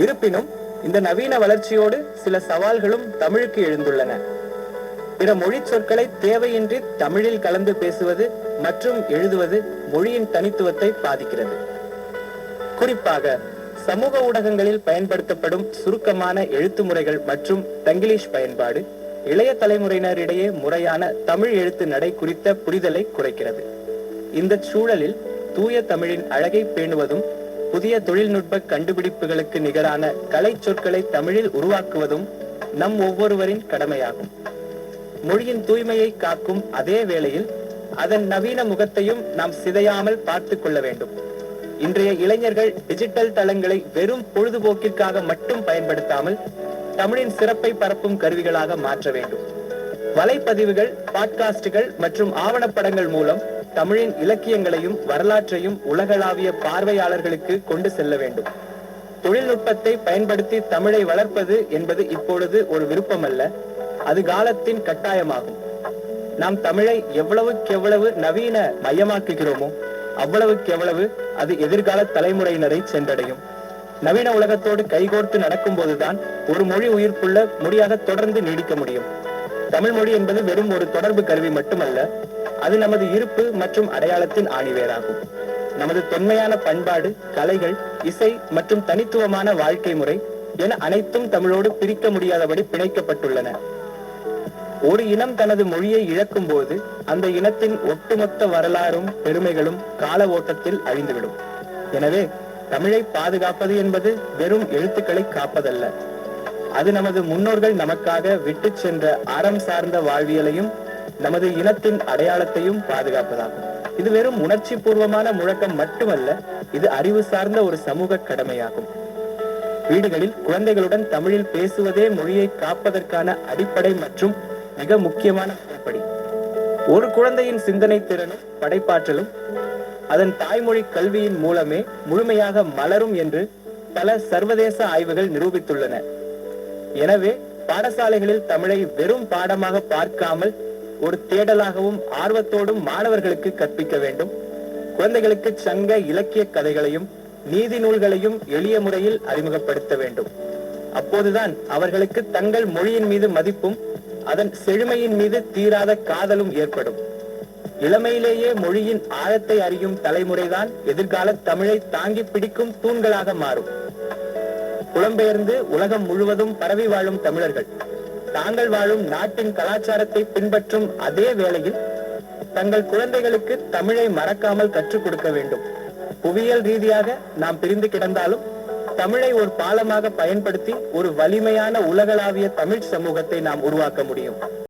இருப்பினும் இந்த நவீன வளர்ச்சியோடு சில சவால்களும் தமிழுக்கு எழுந்துள்ளன. பிற மொழி சொற்களை தேவையின்றி தமிழில் கலந்து பேசுவது மற்றும் எழுதுவது மொழியின் தனித்துவத்தை பாதிக்கிறது. குறிப்பாக சமூக ஊடகங்களில் பயன்படுத்தப்படும் சுருக்கமான எழுத்து முறைகள் மற்றும் தங்கிலீஷ் பயன்பாடு இளைய தலைமுறையினரிடையே முறையான தமிழ் எழுத்து நடை குறித்த புரிதலை குறைக்கிறது. இந்த சூழலில் தூய தமிழின் அழகை பேணுவதும் புதிய தொழில்நுட்ப கண்டுபிடிப்புகளுக்கு நிகரான கலை சொற்களை தமிழில் உருவாக்குவதும் நம் ஒவ்வொருவரின் கடமையாகும். மொழியின் தூய்மையை காக்கும் அதே வேளையில் அதன் நவீன முகத்தையும் நாம் சிதையாமல் பார்த்துக் கொள்ள வேண்டும். இன்றைய இளைஞர்கள் டிஜிட்டல் தளங்களை வெறும் பொழுதுபோக்கிற்காக மட்டும் பயன்படுத்தாமல் தமிழின் சிறப்பை பரப்பும் கருவிகளாக மாற்ற வேண்டும். வலைப்பதிவுகள், பாட்காஸ்டுகள் மற்றும் ஆவணப்படங்கள் மூலம் தமிழின் இலக்கியங்களையும் வரலாற்றையும் உலகளாவிய பார்வையாளர்களுக்கு கொண்டு செல்ல வேண்டும். தொழில்நுட்பத்தை பயன்படுத்தி தமிழை வளர்ப்பது என்பது இப்பொழுது ஒரு விருப்பமல்ல, அது காலத்தின் கட்டாயமாகும். நாம் தமிழை எவ்வளவுக்கெவ்வளவு நவீன மையமாக்குகிறோமோ அவ்வளவுக்கெவ்வளவு அது எதிர்கால தலைமுறையினரை சென்றடையும். நவீன உலகத்தோடு கைகோர்த்து நடக்கும் போதுதான் ஒரு மொழி உயிர்ப்புள்ள மொழியாக தொடர்ந்து நீடிக்க முடியும். தமிழ் மொழி என்பது வெறும் ஒரு தொடர்பு கருவி மட்டுமல்ல, அது நமது இருப்பு மற்றும் அடையாளத்தின் ஆணிவேராகும். நமது தொன்மையான பண்பாடு, கலைகள், இசை மற்றும் தனித்துவமான வாழ்க்கை முறை என அனைத்தும் தமிழோடு பிரிக்க முடியாதபடி பிணைக்கப்பட்டுள்ளன. ஒரு இனம் தனது மொழியை இழக்கும் போது அந்த இனத்தின் ஒட்டுமொத்த வரலாறும் பெருமைகளும் கால ஓட்டத்தில் அழிந்துவிடும். எனவே தமிழை பாதுகாப்பது என்பது வெறும் எழுத்துக்களை காப்பதல்ல, அது நமது முன்னோர்கள் நமக்காக விட்டு சென்ற அறம் சார்ந்த வாழ்வியலையும் நமது இனத்தின் அடையாளத்தையும் பாதுகாப்பதாகும். இது வெறும் உணர்ச்சி பூர்வமான முழக்கம் மட்டுமல்ல, இது அறிவு சார்ந்த ஒரு சமூக கடமையாகும். வீடுகளில் குழந்தைகளுடன் தமிழில் பேசுவதே மொழியை காப்பதற்கான அடிப்படை மற்றும் மிக முக்கியமான படி. ஒரு குழந்தையின் சிந்தனை திறனும் படைப்பாற்றலும் அதன் தாய்மொழி கல்வியின் மூலமே முழுமையாக மலரும் என்று பல சர்வதேச ஆய்வுகள் நிரூபித்துள்ளன. எனவே பாடசாலைகளில் தமிழை வெறும் பாடமாக பார்க்காமல் ஒரு தேடலாகவும் ஆர்வத்தோடும் மாணவர்களுக்கு கற்பிக்க வேண்டும். குழந்தைகளுக்கு சங்க இலக்கிய கதைகளையும் நீதி நூல்களையும் எளிய முறையில் அறிமுகப்படுத்த வேண்டும். அப்போதுதான் அவர்களுக்கு தங்கள் மொழியின் மீது மதிப்பும் அதன் செழுமையின் மீது தீராத காதலும் ஏற்படும். இளமையிலேயே மொழியின் ஆழத்தை அறியும் தலைமுறைதான் எதிர்கால தமிழை தாங்கி பிடிக்கும் தூண்களாக மாறும். புலம்பெயர்ந்து உலகம் முழுவதும் பரவி வாழும் தமிழர்கள் தாங்கள் வாழும் நாட்டின் கலாச்சாரத்தை பின்பற்றும் அதே வேளையில் தங்கள் குழந்தைகளுக்கு தமிழை மறக்காமல் கற்றுக் கொடுக்க வேண்டும். புவியியல் ரீதியாக நாம் பிரிந்து கிடந்தாலும் தமிழை ஒரு பாலமாக பயன்படுத்தி ஒரு வலிமையான உலகளாவிய தமிழ் சமூகத்தை நாம் உருவாக்க முடியும்.